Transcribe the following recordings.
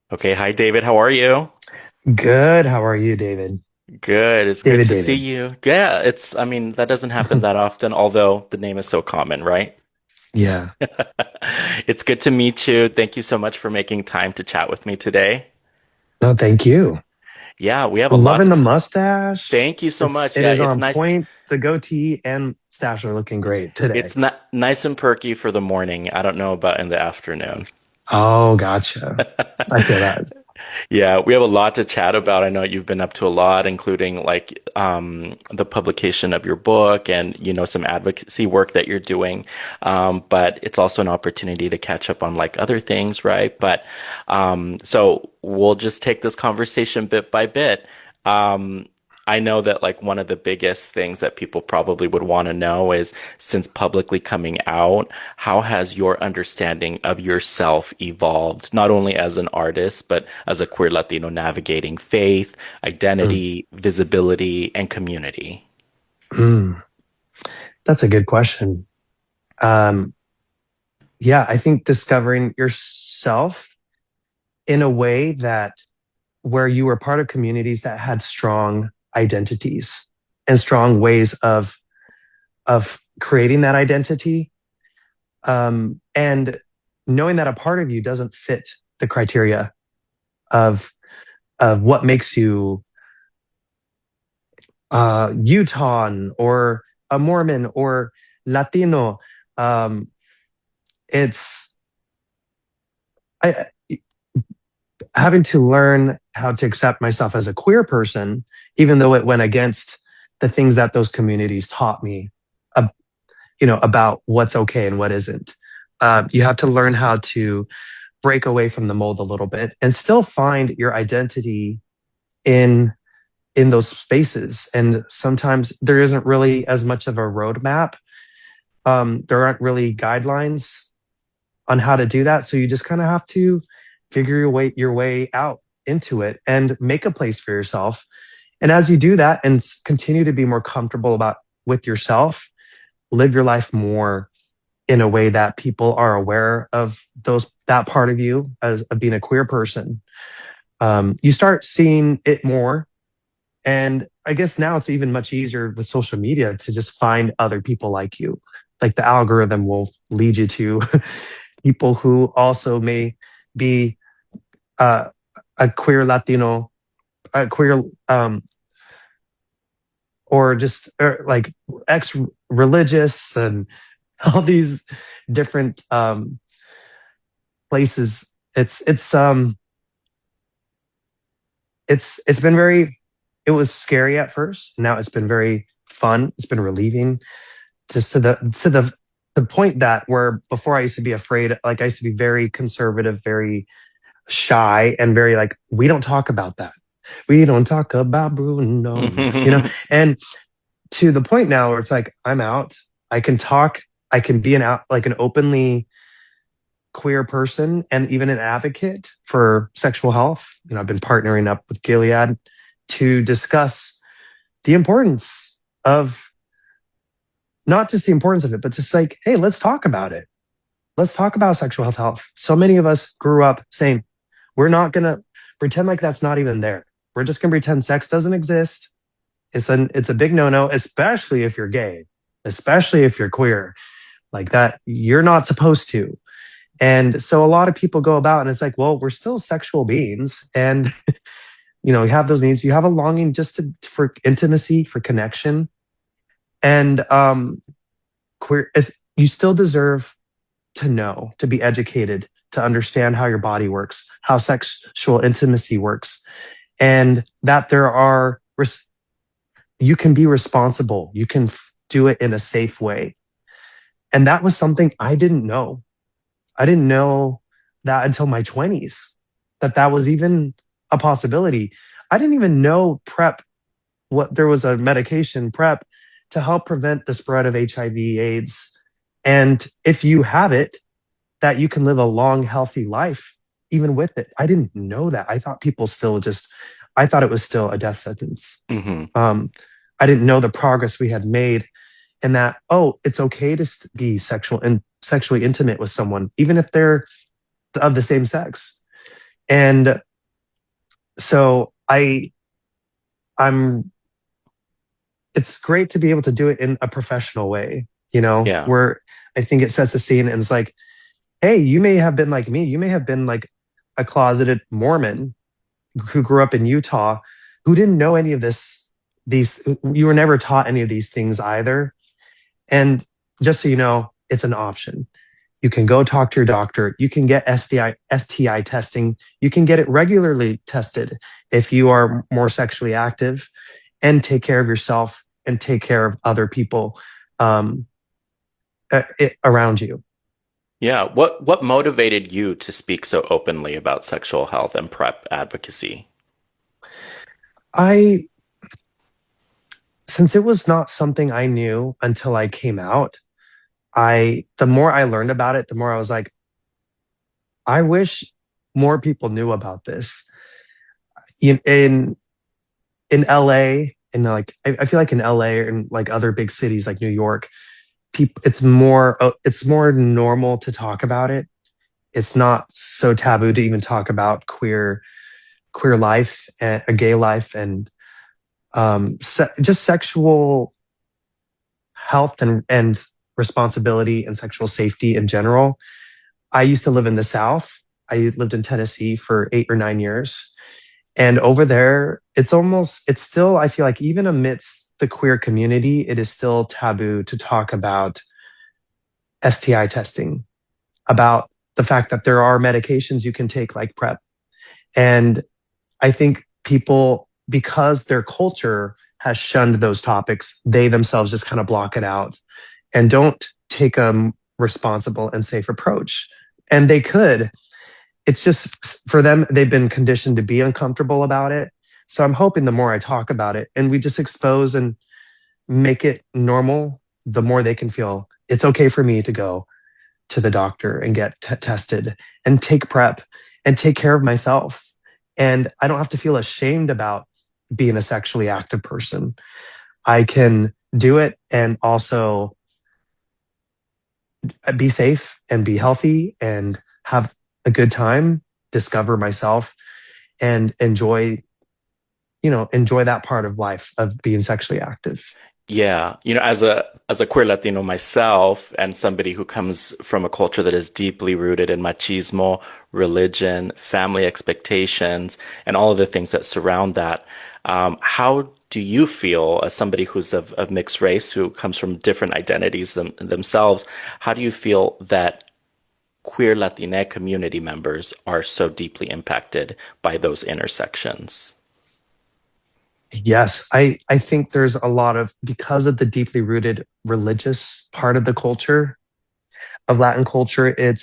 Okay, hi David, how are you? Good. How are you, David? Good. It's good David, to see David. you. Yeah, that doesn't happen that often, although the name is so common, right? Yeah. It's good to meet you. Thank you so much for making time to chat with me today. No, thank you. Yeah, we have a lot to Loving the t mustache. Thank you so It's much. it Yeah, is on point. The goatee and stash are looking great today. it's not nice and perky for the morning. I don't know about in the afternoon. Oh, gotcha. I feel that. Yeah, we have a lot to chat about. I know you've been up to a lot, including the publication of your book and some advocacy work that you're doing. But it's also an opportunity to catch up on like other things, right? But so we'll just take this conversation bit by bit. Um, I know that like one of the biggest things that people probably would want to know is since publicly coming out, how has your understanding of yourself evolved, not only as an artist, but as a queer Latino navigating faith, Mm, identity, visibility, and community? mm. That's a good question. Um, yeah, I think discovering yourself in a way that where you were part of communities that had strong identities and strong ways of creating that identity, and knowing that a part of you doesn't fit the criteria of what makes you Utah or a Mormon or Latino. Um, it's I, having to learn how to accept myself as a queer person, even though it went against the things that those communities taught me, uh, about what's okay and what isn't. You have to learn how to break away from the mold a little bit and still find your identity in those spaces. And sometimes there isn't really as much of a roadmap. There aren't really guidelines on how to do that. So you just kind of have to figure your way out into it and make a place for yourself. And as you do that and continue to be more comfortable about with yourself, live your life more in a way that people are aware of that part of you as of being a queer person. You start seeing it more. And I guess now it's even much easier with social media to just find other people like you. Like the algorithm will lead you to people who also may be uh, a queer Latino, a queer, or just like ex-religious and all these different places. It's been very. It was scary at first. Now it's been very fun. It's been relieving. Just to the point that where before I used to be afraid, like I used to be very conservative, very shy, and very like, we don't talk about that. We don't talk about Bruno, and to the point now where it's like, I'm out. I can talk. I can be an openly queer person and even an advocate for sexual health. I've been partnering up with Gilead to discuss the importance of not just the importance of it, but just like, hey, let's talk about it. Let's talk about sexual health. So many of us grew up saying, we're not going to pretend like that's not even there. We're just going to pretend sex doesn't exist. It's a big no-no, especially if you're gay, especially if you're queer. Like that, you're not supposed to. And so a lot of people go about and it's like, well, we're still sexual beings and you have those needs. You have a longing just for intimacy, for connection. And queer is you still deserve to know, to be educated, to understand how your body works, how sexual intimacy works, and that you can be responsible. You can do it in a safe way. And that was something I didn't know. I didn't know that until my 20s, that was even a possibility. I didn't even know PrEP, what there was a medication PrEP to help prevent the spread of HIV AIDS. And if you have it, that you can live a long, healthy life even with it. I didn't know that. I thought it was still a death sentence. hmm Um, I didn't know the progress we had made and that, oh, it's okay to be sexually intimate with someone, even if they're of the same sex. And so I'm it's great to be able to do it in a professional way, Yeah. where I think it sets the scene and it's like, hey, you may have been like me. You may have been like a closeted Mormon who grew up in Utah, who didn't know any of you were never taught any of these things either. And just so you know, it's an option. You can go talk to your doctor. You can get STI testing. You can get it regularly tested if you are more sexually active, and take care of yourself and take care of other people um, around you. Yeah. What motivated you to speak so openly about sexual health and PrEP advocacy? I, since it was not something I knew until I came out, the more I learned about it, the more I was like, I wish more people knew about this. In LA, and like I feel like in LA and like other big cities like New York, people it's more normal to talk about it. It's not so taboo to even talk about queer life and a gay life, and just sexual health and responsibility and sexual safety in general. I used to live in the South. I lived in Tennessee for 8 or 9 years. And over there, it's still, I feel like even amidst the queer community, it is still taboo to talk about STI testing, about the fact that there are medications you can take like PrEP. And I think people, because their culture has shunned those topics, they themselves just kind of block it out and don't take a responsible and safe approach. And they could. It's just for them, they've been conditioned to be uncomfortable about it. So I'm hoping the more I talk about it and we just expose and make it normal, the more they can feel it's okay for me to go to the doctor and get tested and take PrEP and take care of myself. And I don't have to feel ashamed about being a sexually active person. I can do it and also be safe and be healthy and have a good time, discover myself, and enjoy that part of life of being sexually active. Yeah, as a queer Latino myself and somebody who comes from a culture that is deeply rooted in machismo, religion, family expectations, and all of the things that surround that, how do you feel as somebody who's of mixed race, who comes from different identities themselves? How do you feel that queer Latina community members are so deeply impacted by those intersections? Yes, I think there's a lot of, because of the deeply rooted religious part of the culture of Latin culture, it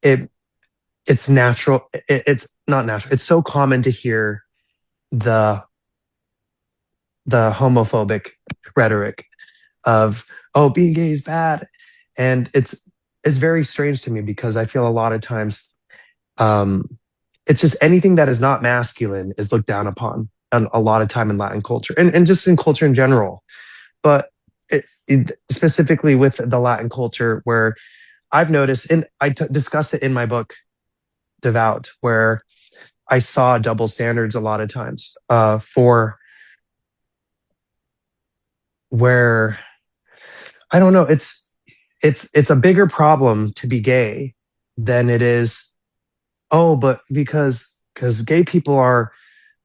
it's natural. It's not natural. It's so common to hear the the homophobic rhetoric of, oh, being gay is bad. And it's very strange to me because I feel a lot of times um it's just anything that is not masculine is looked down upon a lot of time in Latin culture, and just in culture in general. But specifically with the Latin culture, where I've noticed, and discuss it in my book, Devout, where I saw double standards a lot of times for where I don't know, it's a bigger problem to be gay than it is, oh, but because gay people are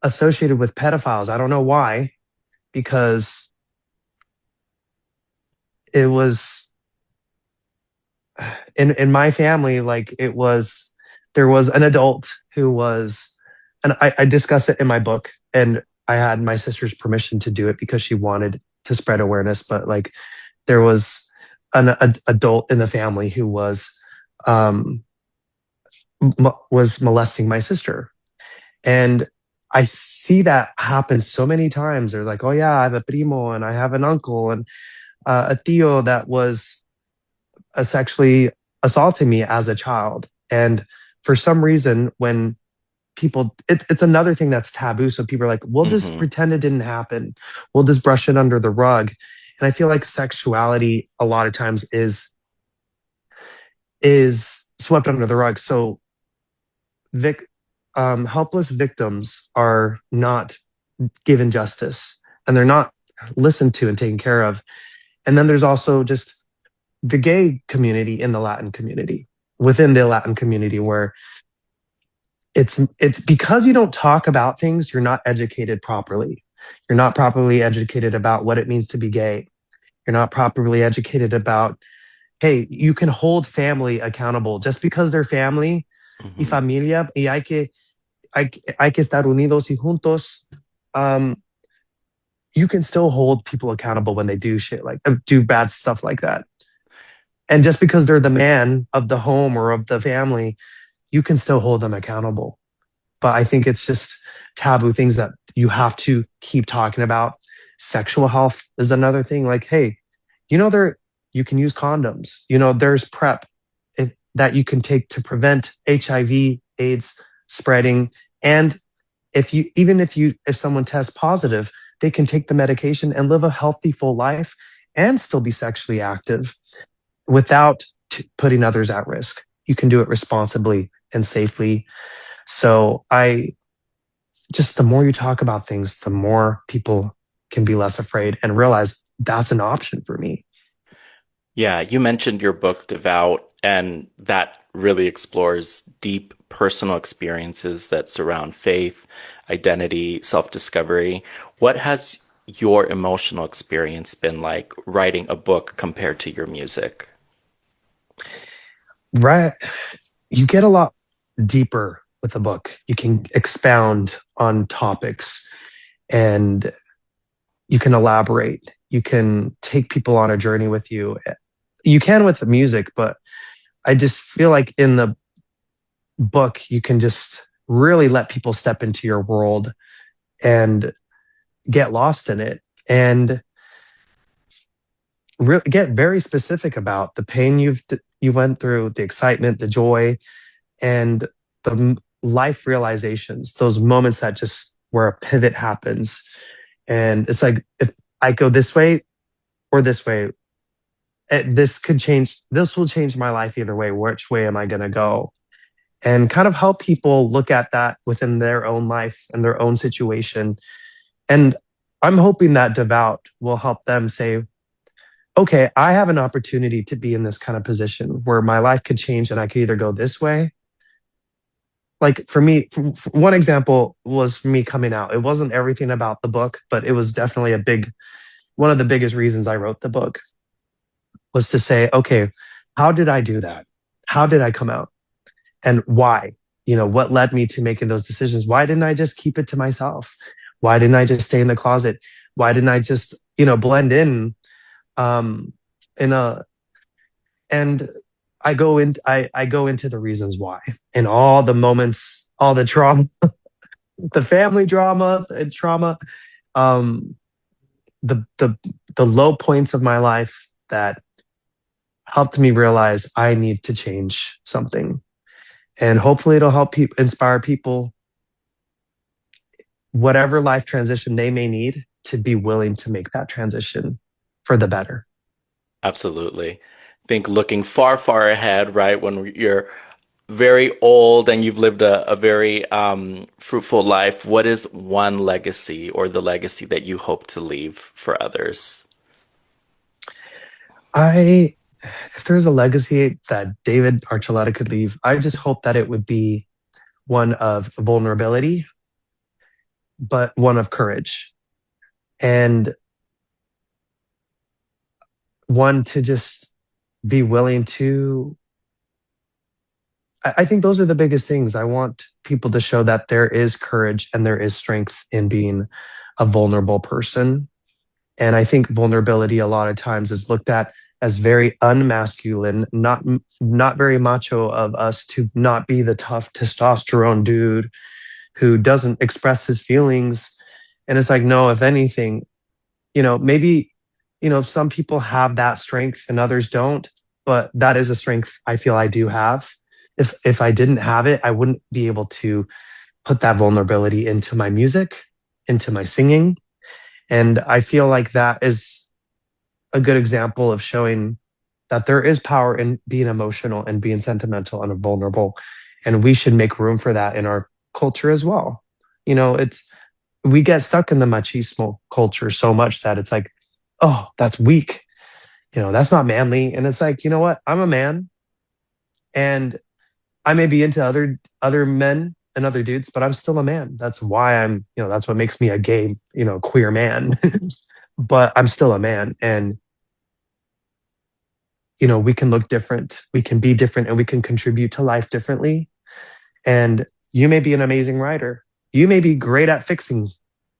associated with pedophiles. I don't know why, because it was in my family, like it was, there was an adult who was, and I discuss it in my book, and I had my sister's permission to do it because she wanted to spread awareness. But like there was an adult in the family who um was molesting my sister. And I see that happen so many times. They're like, oh yeah, I have a primo and I have an uncle and a tío that was sexually assaulting me as a child. And for some reason, when it's another thing that's taboo. So people are like, we'll just Hmm. pretend it didn't happen. We'll just brush it under the rug. And I feel like sexuality a lot of times is swept under the rug. So Vic, helpless victims are not given justice and they're not listened to and taken care of. And then there's also just the gay community in the Latin community, within the Latin community, where it's because you don't talk about things, you're not educated properly. You're not properly educated about what it means to be gay. You're not properly educated about, hey, you can hold family accountable just because they're family y Hmm. familia y hay que estar unidos y juntos. Um, you can still hold people accountable when they do shit like do bad stuff like that. And just because they're the man of the home or of the family, you can still hold them accountable. But I think it's just taboo things that you have to keep talking about. Sexual health is another thing. Like, hey, there you can use condoms. There's PrEP that you can take to prevent HIV, AIDS spreading. And if someone tests positive, they can take the medication and live a healthy, full life and still be sexually active without putting others at risk. You can do it responsibly and safely. So I just the more you talk about things, the more people can be less afraid and realize that's an option for me. Yeah, you mentioned your book, Devout, and that really explores deep personal experiences that surround faith, identity, self-discovery. What has your emotional experience been like writing a book compared to your music? Right. You get a lot deeper with a book. You can expound on topics and you can elaborate. You can take people on a journey with you. You can with the music, but I just feel like in the book, you can just really let people step into your world and get lost in it and get very specific about the pain you went through, the excitement, the joy, and the life realizations, those moments that just where a pivot happens. And it's like, if I go this way or this way, this will change my life either way. Which way am I going to go? And kind of help people look at that within their own life and their own situation. And I'm hoping that Devout will help them say, okay, I have an opportunity to be in this kind of position where my life could change and I could either go this way. Like for me, one example was me coming out. It wasn't everything about the book, but it was definitely one of the biggest reasons I wrote the book was to say, okay, how did I do that? How did I come out? And why? What led me to making those decisions? Why didn't I just keep it to myself? Why didn't I just stay in the closet? Why didn't I just, blend in um in a and I go into the reasons why and all the moments, all the trauma, the family drama and trauma, um the the low points of my life that helped me realize I need to change something. And hopefully it'll help people inspire people, whatever life transition they may need, to be willing to make that transition for the better. Absolutely. Think looking far, far ahead, right? When you're very old and you've lived a very fruitful life, what is one legacy or the legacy that you hope to leave for others? I If there's a legacy that David Archuleta could leave, I just hope that it would be one of vulnerability, but one of courage, and one to just be willing to. I think those are the biggest things. I want people to show that there is courage and there is strength in being a vulnerable person. And I think vulnerability a lot of times is looked at as very unmasculine, not very macho of us to not be the tough testosterone dude who doesn't express his feelings. And it's like, no, if anything, maybe, some people have that strength and others don't, but that is a strength I feel I do have. If I didn't have it, I wouldn't be able to put that vulnerability into my music, into my singing. And I feel like that is a good example of showing that there is power in being emotional and being sentimental and vulnerable. And we should make room for that in our culture as well. You know, it's we get stuck in the machismo culture so much that it's like, oh, that's weak. You know, that's not manly. And it's like, you know what? I'm a man and I may be into other men and other dudes, but I'm still a man. That's why I'm, you know, that's what makes me a gay, you know, queer man. But I'm still a man. And, you know, we can look different, we can be different, and we can contribute to life differently. And you may be an amazing writer. You may be great at fixing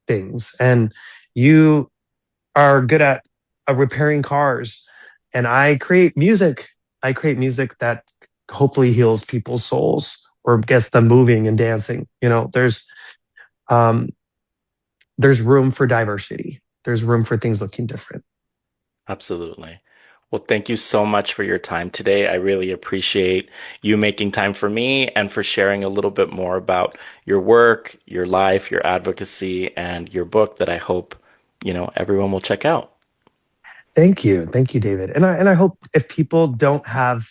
things. And you are good at repairing cars. And I create music. I create music that hopefully heals people's souls or gets them moving and dancing. You know, um, there's room for diversity. There's room for things looking different. Absolutely. Well, thank you so much for your time today. I really appreciate you making time for me and for sharing a little bit more about your work, your life, your advocacy, and your book that I hope, everyone will check out. Thank you, David. And I hope if people don't have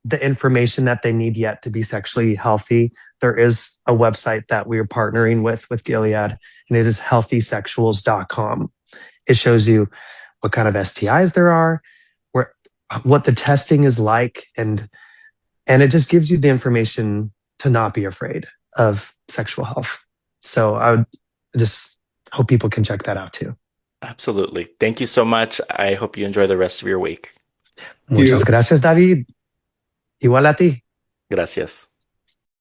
the information that they need yet to be sexually healthy, there is a website that we are partnering with Gilead, and it is healthysexuals.com. It shows you what kind of STIs there are, where what the testing is like, and it just gives you the information to not be afraid of sexual health. So I would just hope people can check that out too. Absolutely. Thank you so much. I hope you enjoy the rest of your week. Muchas gracias, David. Igual a ti. Gracias.